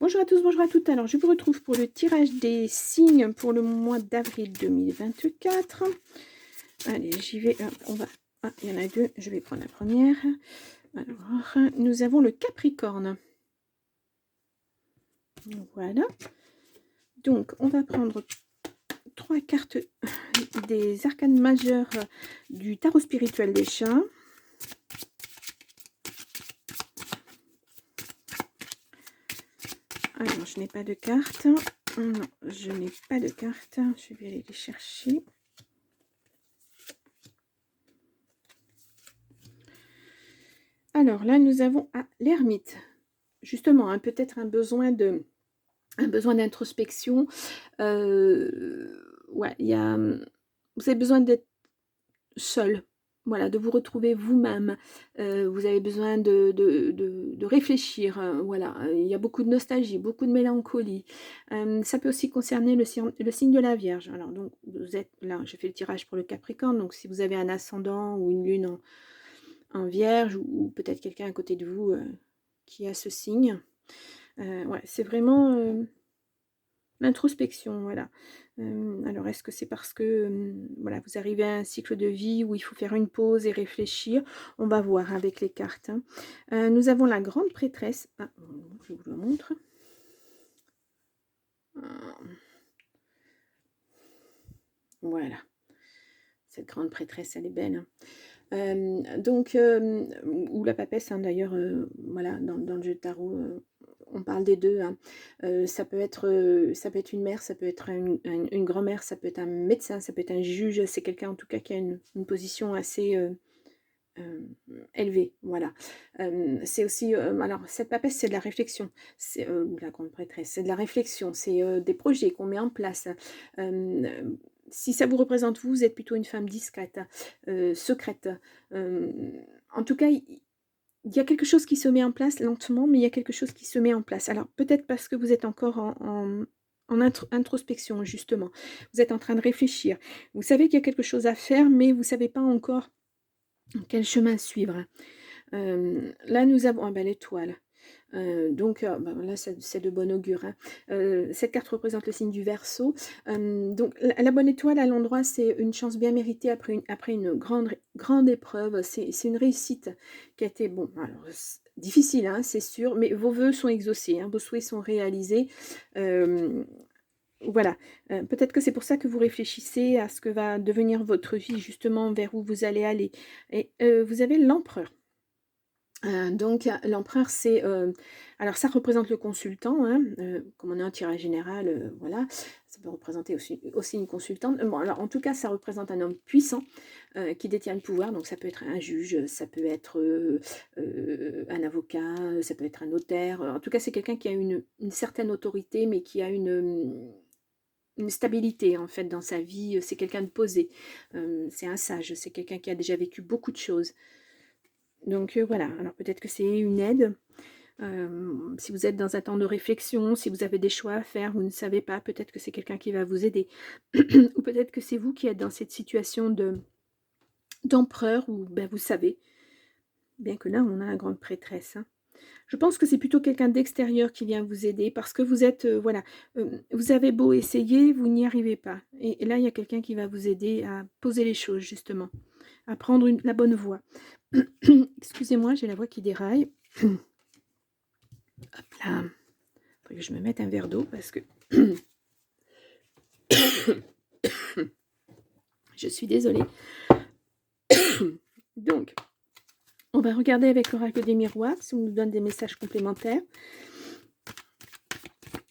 Bonjour à tous, bonjour à toutes. Alors, je vous retrouve pour le tirage des signes pour le mois d'avril 2024. Allez, j'y vais. On va... Ah, il y en a deux. Je vais prendre la première. Alors, nous avons le Capricorne. Voilà. Donc, on va prendre 3 cartes des arcanes majeures du tarot spirituel des chats. Alors, je n'ai pas de carte. Non, je n'ai pas de carte. Je vais aller les chercher. Alors là, nous avons l'ermite. Justement, hein, peut-être un besoin d'introspection. Ouais, vous avez besoin d'être seul. Voilà, de vous retrouver vous-même. Vous avez besoin de réfléchir. Voilà, il y a beaucoup de nostalgie, beaucoup de mélancolie. Ça peut aussi concerner le signe de la Vierge. Alors, donc, vous êtes là, j'ai fait le tirage pour le Capricorne. Donc, si vous avez un ascendant ou une lune en Vierge, ou peut-être quelqu'un à côté de vous qui a ce signe, ouais, c'est vraiment l'introspection, voilà. Alors, est-ce que c'est parce que voilà, vous arrivez à un cycle de vie où il faut faire une pause et réfléchir? On va voir avec les cartes. Hein. Nous avons la grande prêtresse. Ah, je vous le montre. Voilà. Cette grande prêtresse, elle est belle. Donc, ou la papesse, hein, d'ailleurs, voilà, dans le jeu de tarot, on parle des deux. Hein. Ça peut être une mère, ça peut être une grand-mère, ça peut être un médecin, ça peut être un juge. C'est quelqu'un, en tout cas, qui a une position assez élevée. Voilà. C'est aussi, alors, cette papesse, c'est de la réflexion. C'est la grande prêtresse, c'est de la réflexion. C'est des projets qu'on met en place. Si ça vous représente, vous êtes plutôt une femme discrète, secrète. En tout cas, il y a quelque chose qui se met en place lentement, mais il y a quelque chose qui se met en place. Alors, peut-être parce que vous êtes encore en introspection, justement. Vous êtes en train de réfléchir. Vous savez qu'il y a quelque chose à faire, mais vous ne savez pas encore quel chemin suivre. Là, nous avons l'étoile. Donc là, c'est de bon augure. Hein. Cette carte représente le signe du Verseau. Donc la bonne étoile à l'endroit, c'est une chance bien méritée après une grande épreuve. C'est une réussite qui a été, bon, alors, difficile, hein, c'est sûr, mais vos vœux sont exaucés, hein, vos souhaits sont réalisés. Voilà, peut-être que c'est pour ça que vous réfléchissez à ce que va devenir votre vie, justement, vers où vous allez aller. Et vous avez l'empereur. Donc l'empereur, c'est alors ça représente le consultant, hein, comme on est en tirage général, voilà, ça peut représenter aussi une consultante. Bon, alors en tout cas, ça représente un homme puissant qui détient le pouvoir, donc ça peut être un juge, ça peut être un avocat, ça peut être un notaire. En tout cas, c'est quelqu'un qui a une certaine autorité, mais qui a une stabilité en fait dans sa vie. C'est quelqu'un de posé, c'est un sage, c'est quelqu'un qui a déjà vécu beaucoup de choses. Donc voilà, alors peut-être que c'est une aide. Si vous êtes dans un temps de réflexion, si vous avez des choix à faire, vous ne savez pas, peut-être que c'est quelqu'un qui va vous aider. Ou peut-être que c'est vous qui êtes dans cette situation d'empereur où vous savez, bien que là on a la grande prêtresse. Hein. Je pense que c'est plutôt quelqu'un d'extérieur qui vient vous aider parce que vous êtes, voilà, vous avez beau essayer, vous n'y arrivez pas. Et là, il y a quelqu'un qui va vous aider à poser les choses, justement, à prendre la bonne voie. Excusez-moi, j'ai la voix qui déraille. Hop là. Il faut que je me mette un verre d'eau parce que je suis désolée. Donc, on va regarder avec l'oracle des miroirs si on nous donne des messages complémentaires.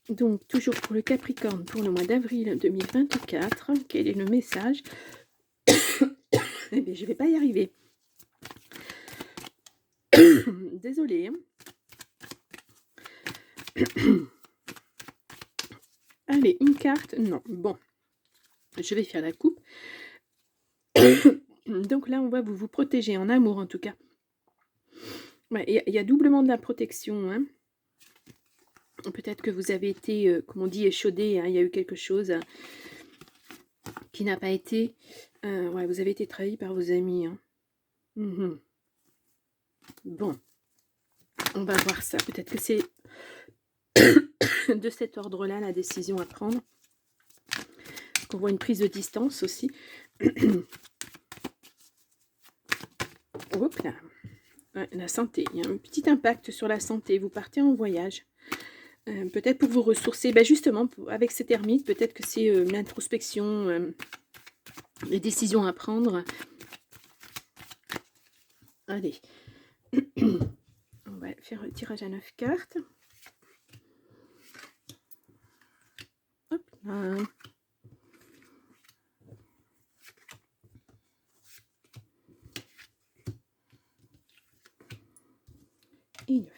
Donc, toujours pour le Capricorne pour le mois d'avril 2024. Quel est le message? Eh bien, je ne vais pas y arriver. Désolée. Allez, une carte. Non, bon. Je vais faire la coupe. Donc là, on va vous protéger en amour, en tout cas. Il y a doublement de la protection. Hein. Peut-être que vous avez été, comme on dit, échaudé. Hein. Il y a eu quelque chose qui n'a pas été... ouais, vous avez été trahi par vos amis. Hein. Bon. On va voir ça. Peut-être que c'est... de cet ordre-là, la décision à prendre. Parce qu'on voit une prise de distance aussi. Hop là. Ouais, la santé, il y a un petit impact sur la santé. Vous partez en voyage. Peut-être pour vous ressourcer. Ben justement, avec cet ermite, peut-être que c'est l'introspection, les décisions à prendre. Allez. On va faire un tirage à 9 cartes. Hop là. Et 9.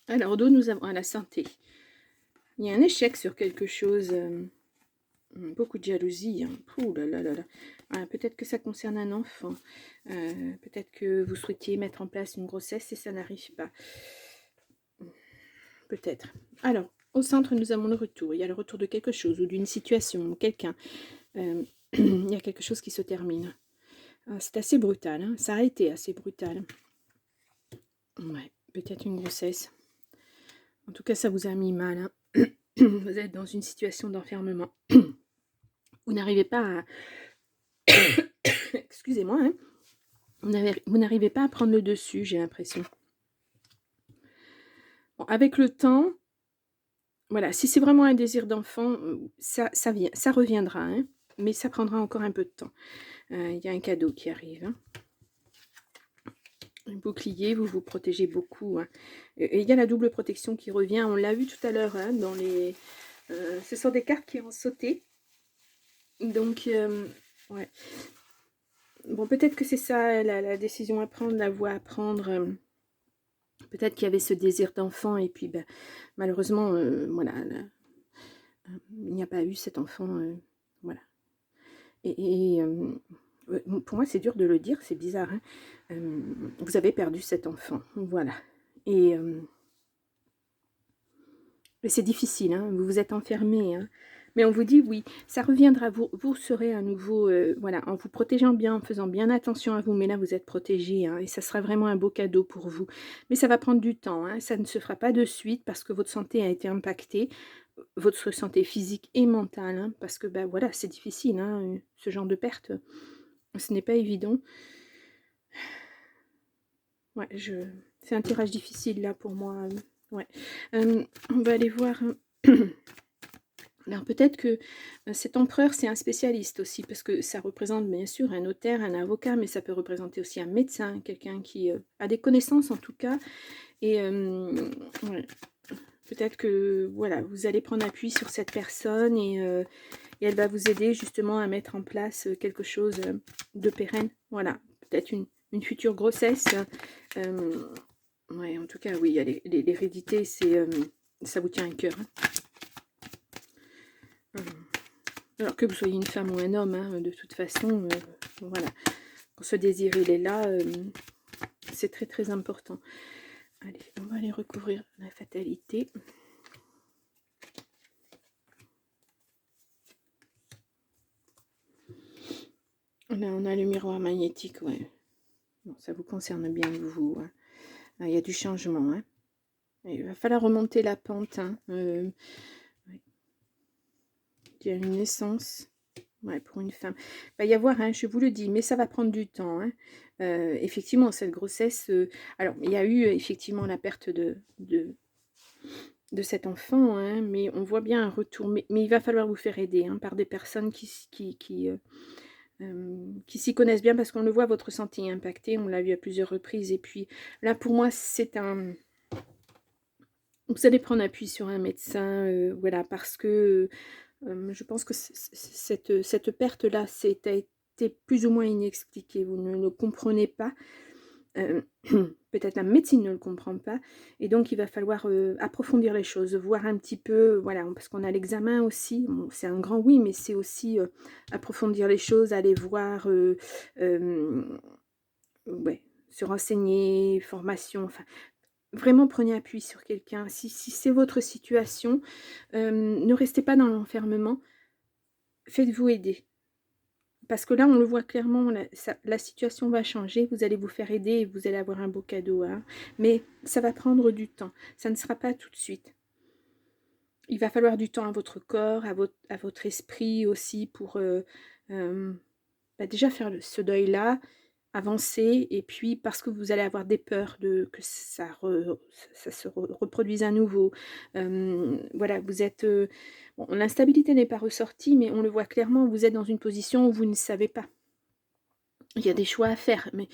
Alors, d'où nous avons la santé. Il y a un échec sur quelque chose. Beaucoup de jalousie. Hein. Ouh là là là là. Ah, peut-être que ça concerne un enfant. Peut-être que vous souhaitiez mettre en place une grossesse et ça n'arrive pas. Peut-être. Alors, au centre, nous avons le retour. Il y a le retour de quelque chose ou d'une situation, quelqu'un. Il y a quelque chose qui se termine. C'est assez brutal. Hein. Ça a été assez brutal. Ouais, peut-être une grossesse. En tout cas, ça vous a mis mal. Hein. Vous êtes dans une situation d'enfermement. Vous n'arrivez pas à... Excusez-moi. Hein. Vous n'arrivez pas à prendre le dessus, j'ai l'impression. Bon, avec le temps, voilà, si c'est vraiment un désir d'enfant, ça reviendra. Hein, mais ça prendra encore un peu de temps. Il y a un cadeau qui arrive. Hein. Un bouclier, vous vous protégez beaucoup. Hein. Et il y a la double protection qui revient. On l'a vu tout à l'heure hein, dans les... ce sont des cartes qui ont sauté. Donc, ouais. Bon, peut-être que c'est ça, la décision à prendre, la voie à prendre. Peut-être qu'il y avait ce désir d'enfant et puis, ben, malheureusement, voilà, il n'y a pas eu cet enfant. Voilà. Et pour moi, c'est dur de le dire, c'est bizarre. Hein. Vous avez perdu cet enfant. Voilà. Et c'est difficile, hein, vous vous êtes enfermé. Hein. Mais on vous dit oui, ça reviendra, vous serez à nouveau, voilà, en vous protégeant bien, en faisant bien attention à vous, mais là vous êtes protégé, hein, et ça sera vraiment un beau cadeau pour vous. Mais ça va prendre du temps, hein, ça ne se fera pas de suite parce que votre santé a été impactée, votre santé physique et mentale, hein, parce que ben voilà, c'est difficile, hein, ce genre de perte, ce n'est pas évident. Ouais, c'est un tirage difficile là pour moi. Ouais. On va aller voir. Alors peut-être que cet empereur, c'est un spécialiste aussi, parce que ça représente bien sûr un notaire, un avocat, mais ça peut représenter aussi un médecin, quelqu'un qui a des connaissances en tout cas. Et ouais, peut-être que voilà, vous allez prendre appui sur cette personne et elle va vous aider justement à mettre en place quelque chose de pérenne. Voilà, peut-être une future grossesse. Ouais, en tout cas, oui, l'hérédité, ça vous tient à cœur. Hein. Alors que vous soyez une femme ou un homme, hein, de toute façon, voilà. Quand ce désir, il est là, c'est très très important. Allez, on va aller recouvrir la fatalité. Là, on a le miroir magnétique, ouais. Bon, ça vous concerne bien, vous. Hein. Ah, il y a du changement. Hein. Il va falloir remonter la pente. Hein. Ouais. Il y a une naissance. Ouais, pour une femme. Il va y avoir, hein, je vous le dis, mais ça va prendre du temps. Hein. Effectivement, cette grossesse... alors, il y a eu effectivement la perte de cet enfant, hein, mais on voit bien un retour. Mais il va falloir vous faire aider hein, par des personnes qui s'y connaissent bien, parce qu'on le voit, votre santé est impactée. On l'a vu à plusieurs reprises. Et puis, là, pour moi, c'est un... Vous allez prendre appui sur un médecin, voilà, parce que... je pense que cette perte-là, c'était plus ou moins inexpliqué. Vous ne le comprenez pas. Peut-être la médecine ne le comprend pas. Et donc, il va falloir approfondir les choses, voir un petit peu, voilà, parce qu'on a l'examen aussi. Bon, c'est un grand oui, mais c'est aussi approfondir les choses, aller voir, ouais, se renseigner, formation, enfin... Vraiment, prenez appui sur quelqu'un. Si c'est votre situation, ne restez pas dans l'enfermement. Faites-vous aider. parce que là, on le voit clairement, la situation va changer, vous allez vous faire aider et vous allez avoir un beau cadeau, hein. Mais ça va prendre du temps, ça ne sera pas tout de suite. Il va falloir du temps à votre corps, à votre esprit aussi pour bah, déjà faire ce deuil-là, avancer, et puis parce que vous allez avoir des peurs que ça se reproduise à nouveau. Voilà, vous êtes... bon, l'instabilité n'est pas ressortie, mais on le voit clairement, vous êtes dans une position où vous ne savez pas. Il y a des choix à faire, mais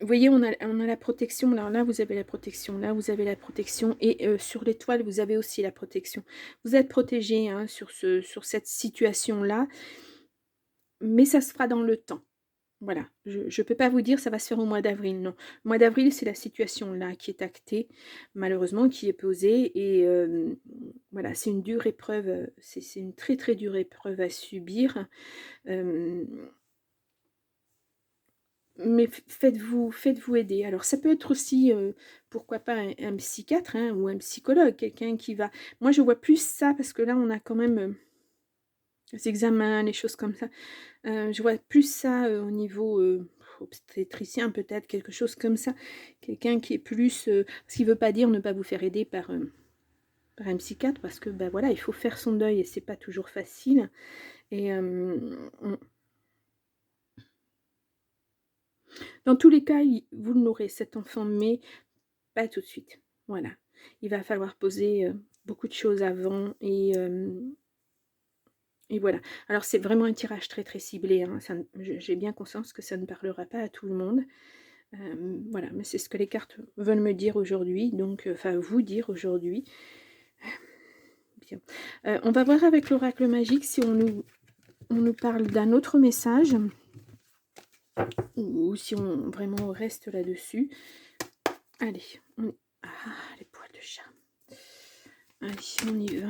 vous voyez, on a la protection, là vous avez la protection, là vous avez la protection, et sur l'étoile vous avez aussi la protection. Vous êtes protégé, hein, sur cette situation-là, mais ça se fera dans le temps. Voilà, je ne peux pas vous dire ça va se faire au mois d'avril, non. Le mois d'avril, c'est la situation là qui est actée, malheureusement, qui est posée, et voilà, c'est une dure épreuve, c'est une très très dure épreuve à subir. Euh, Mais faites-vous aider. Alors ça peut être aussi, pourquoi pas un psychiatre, hein, ou un psychologue, quelqu'un qui va... Moi je vois plus ça parce que là on a quand même, les examens, les choses comme ça. Je vois plus ça, au niveau, obstétricien peut-être, quelque chose comme ça. Quelqu'un qui est plus, ce qui veut pas dire ne pas vous faire aider par un psychiatre, parce que, bah, voilà, il faut faire son deuil et c'est pas toujours facile, et dans tous les cas, vous l'aurez cet enfant, mais pas tout de suite. Voilà. Il va falloir poser beaucoup de choses avant, et voilà. Alors c'est vraiment un tirage très très ciblé, hein. J'ai bien conscience que ça ne parlera pas à tout le monde. Voilà, mais c'est ce que les cartes veulent me dire aujourd'hui, donc enfin vous dire aujourd'hui. Bien. On va voir avec l'oracle magique si on nous parle d'un autre message, ou si on vraiment reste là-dessus. Allez, ah, les poils de chat. Allez, on y va.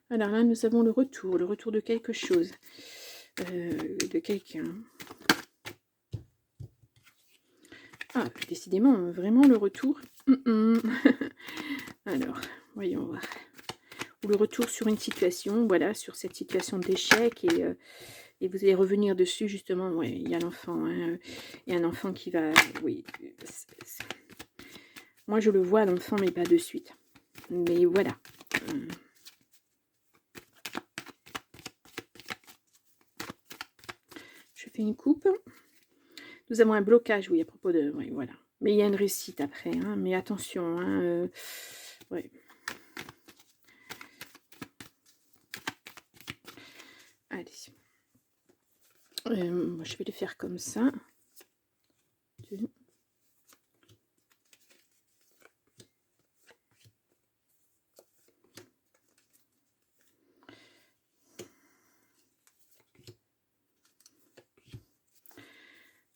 Alors là, nous avons le retour de quelque chose, de quelqu'un. Ah, décidément, vraiment le retour. Alors, voyons voir. Ou le retour sur une situation, voilà, sur cette situation d'échec, et vous allez revenir dessus, justement. Ouais, il y a l'enfant, hein, il y a un enfant qui va... Oui, moi je le vois, l'enfant, mais pas de suite. Mais voilà. Je fais une coupe. Nous avons un blocage, oui, à propos de... Oui, voilà. Mais il y a une réussite après, hein, mais attention, hein, ouais. Allez. Je vais les faire comme ça.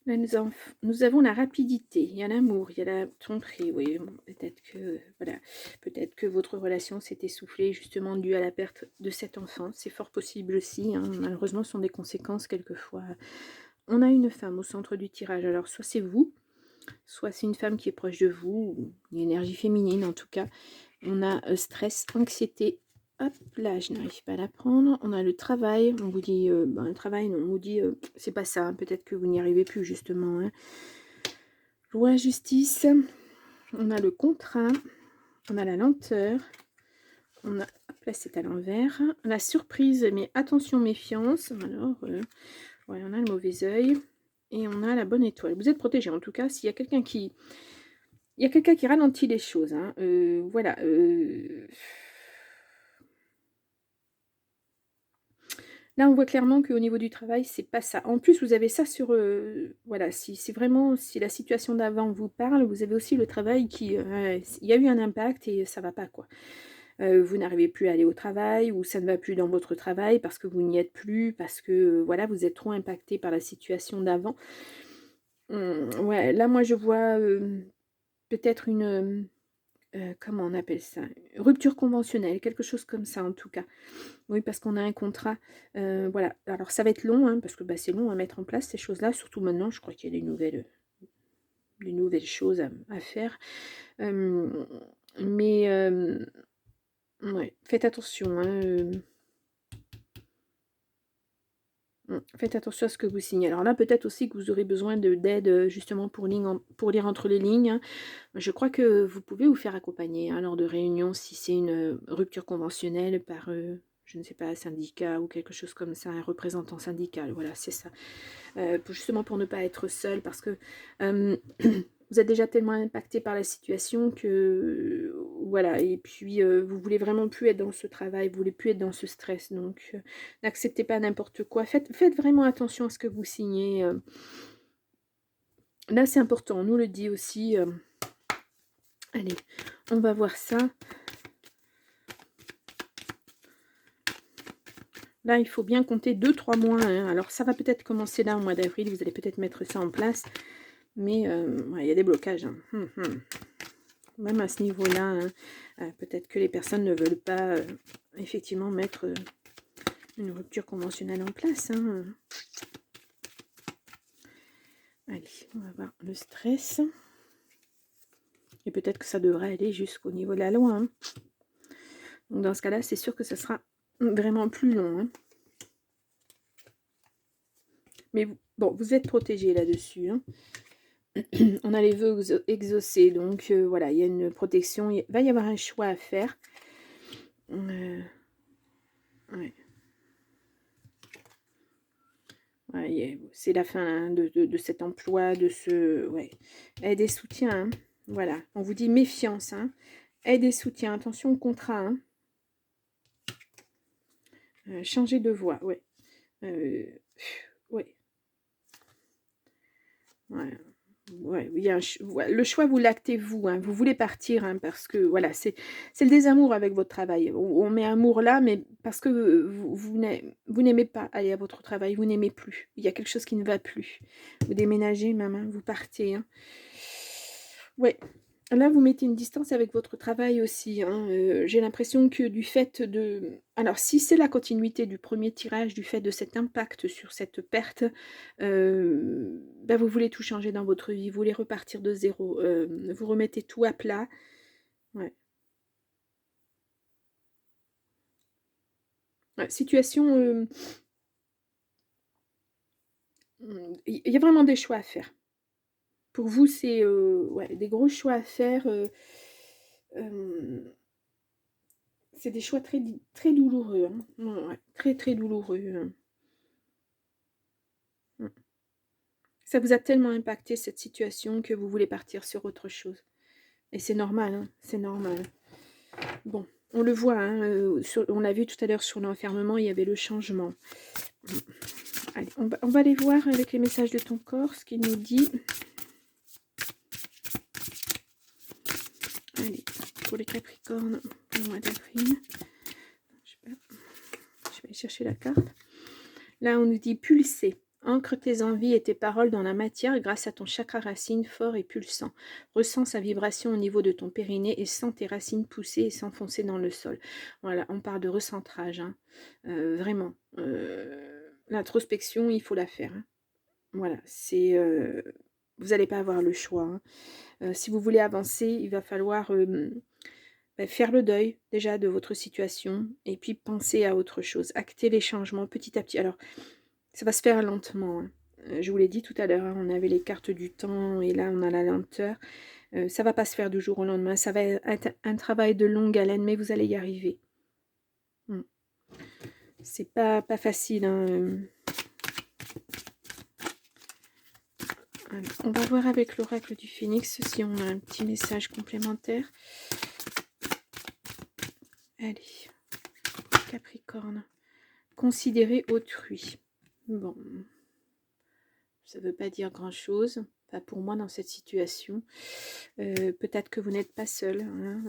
Là, nous avons la rapidité, il y a l'amour, il y a la tromperie, oui, bon, peut-être que, voilà, peut-être que votre relation s'est essoufflée justement due à la perte de cet enfant, c'est fort possible aussi, hein. Malheureusement, ce sont des conséquences quelquefois. On a une femme au centre du tirage, alors soit c'est vous, soit c'est une femme qui est proche de vous, ou une énergie féminine en tout cas. On a stress, anxiété. Hop, là, je n'arrive pas à la prendre. On a le travail. On vous dit, le travail, on vous dit, c'est pas ça. Hein, peut-être que vous n'y arrivez plus, justement. Hein. Loi, justice. On a le contrat. On a la lenteur. On a, hop, là, c'est à l'envers. La surprise, mais attention, méfiance. Alors, ouais, on a le mauvais œil. Et on a la bonne étoile. Vous êtes protégé, en tout cas, s'il y a quelqu'un qui... Il y a quelqu'un qui ralentit les choses. Hein. Voilà. Là, on voit clairement qu'au niveau du travail, c'est pas ça. En plus, vous avez ça sur... voilà, si vraiment, si la situation d'avant vous parle, vous avez aussi le travail qui... il y a eu un impact et ça va pas, quoi. Vous n'arrivez plus à aller au travail, ou ça ne va plus dans votre travail parce que vous n'y êtes plus, parce que, voilà, vous êtes trop impacté par la situation d'avant. Ouais, là, moi, je vois peut-être une... comment on appelle ça? Rupture conventionnelle, quelque chose comme ça, en tout cas. Oui, parce qu'on a un contrat, voilà. Alors ça va être long, hein, parce que bah, c'est long à mettre en place ces choses-là, surtout maintenant, je crois qu'il y a des nouvelles choses à faire. Mais Ouais, faites attention, hein, faites attention à ce que vous signez. Alors là, peut-être aussi que vous aurez besoin d'aide, justement pour lire entre les lignes, hein. Je crois que vous pouvez vous faire accompagner, hein, lors de réunions si c'est une, rupture conventionnelle par, je ne sais pas, un syndicat ou quelque chose comme ça, un représentant syndical, voilà, c'est ça. Pour justement pour ne pas être seul parce que, hem, vous êtes déjà tellement impacté par la situation que, voilà et puis, vous voulez vraiment plus être dans ce travail, vous voulez plus être dans ce stress donc, n'acceptez pas n'importe quoi. Faites vraiment attention à ce que vous signez, là, c'est important. On nous le dit aussi, allez, on va voir ça. Là, il faut bien compter 2 3 mois, hein. Alors ça va peut-être commencer là, au mois d'avril, vous allez peut-être mettre ça en place, mais ouais, il y a des blocages, hein. Même à ce niveau-là, hein, peut-être que les personnes ne veulent pas, effectivement mettre, une rupture conventionnelle en place, hein. Allez, on va voir le stress et peut-être que ça devrait aller jusqu'au niveau de la loi, hein. Donc dans ce cas-là, c'est sûr que ça sera vraiment plus long, hein. Mais bon, vous êtes protégés là-dessus, hein. On a les vœux exaucés, donc voilà, il y a une protection. Il va y avoir un choix à faire. Ouais. Ouais, c'est la fin hein, de cet emploi, de ce... Ouais. Aide et soutien, hein. Voilà. On vous dit méfiance, hein. Aide et soutien. Attention au contrat, hein. Changer de voie, ouais. Ouais. Ouais. Ouais, il y a le choix, vous l'actez vous, hein, vous voulez partir, hein, parce que voilà, c'est le désamour avec votre travail. On met amour là, mais parce que vous n'aimez pas aller à votre travail, vous n'aimez plus. Il y a quelque chose qui ne va plus. Vous déménagez même, hein, vous partez. Hein. Ouais, là, vous mettez une distance avec votre travail aussi, hein, j'ai l'impression que du fait de alors si c'est la continuité du premier tirage, du fait de cet impact sur cette perte, bah, vous voulez tout changer dans votre vie, vous voulez repartir de zéro, vous remettez tout à plat. Ouais. Ouais, situation, il y a vraiment des choix à faire. Pour vous, c'est, ouais, des gros choix à faire, hem c'est des choix très douloureux, hein. Ouais, ouais, très, très douloureux, mmh. Ça vous a tellement impacté cette situation que vous voulez partir sur autre chose et c'est normal, hein, c'est normal. Bon, on le voit, hein, on l'a vu tout à l'heure sur l'enfermement, il y avait le changement. Mmh. Allez, on va aller voir avec les messages de ton corps ce qu'il nous dit. Allez, pour les Capricornes, pour le mois d'avril. Je vais aller chercher la carte. Là, on nous dit pulser. Ancre tes envies et tes paroles dans la matière grâce à ton chakra racine fort et pulsant. Ressens sa vibration au niveau de ton périnée et sens tes racines pousser et s'enfoncer dans le sol. Voilà, on parle de recentrage. Hein. Vraiment. L'introspection, il faut la faire. Hein. Voilà, c'est... vous n'allez pas avoir le choix. Hein. Si vous voulez avancer, il va falloir faire le deuil déjà de votre situation et puis penser à autre chose. Acter les changements petit à petit. Alors, ça va se faire lentement, hein. Je vous l'ai dit tout à l'heure, hein, on avait les cartes du temps et là on a la lenteur. Ça va pas se faire du jour au lendemain, ça va être un travail de longue haleine, mais vous allez y arriver. Mmh. C'est pas facile, hein, alors, on va voir avec l'oracle du Phénix si on a un petit message complémentaire. Allez, Capricorne. Considérer autrui. Bon, ça veut pas dire grand-chose, pas pour moi dans cette situation. Peut-être que vous n'êtes pas seul. Hein,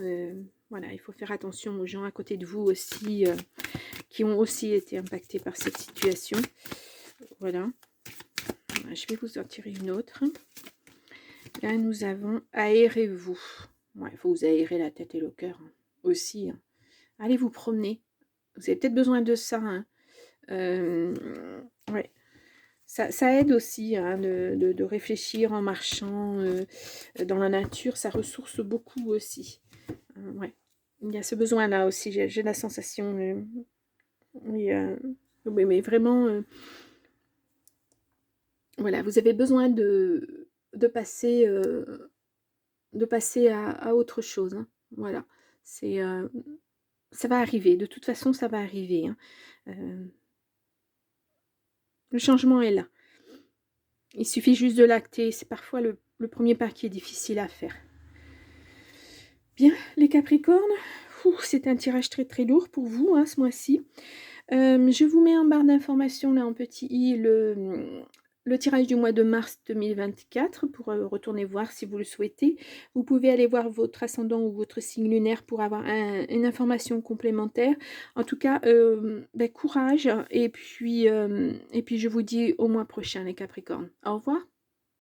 voilà, il faut faire attention aux gens à côté de vous aussi, qui ont aussi été impactés par cette situation. Voilà. Je vais vous en tirer une autre. Là, nous avons aérez-vous. Ouais, il faut vous aérer la tête et le cœur hein, aussi. Hein. Allez vous promener. Vous avez peut-être besoin de ça. Hein. Ouais. Ça aide aussi hein, de réfléchir en marchant dans la nature. Ça ressource beaucoup aussi. Ouais. Il y a ce besoin-là aussi, j'ai la sensation, oui, oui, mais vraiment, voilà, vous avez besoin de passer, de passer à autre chose, hein. Voilà, c'est, ça va arriver, de toute façon, ça va arriver, hein. Heu, le changement est là. Il suffit juste de l'acter, c'est parfois le 1er pas qui est difficile à faire. Bien, les Capricornes, c'est un tirage très, très lourd pour vous, hein, ce mois-ci. Je vous mets en barre d'informations, là, en petit i, le tirage du mois de mars 2024 pour, retourner voir si vous le souhaitez. Vous pouvez aller voir votre ascendant ou votre signe lunaire pour avoir une information complémentaire. En tout cas, courage et puis je vous dis au mois prochain les Capricornes. Au revoir.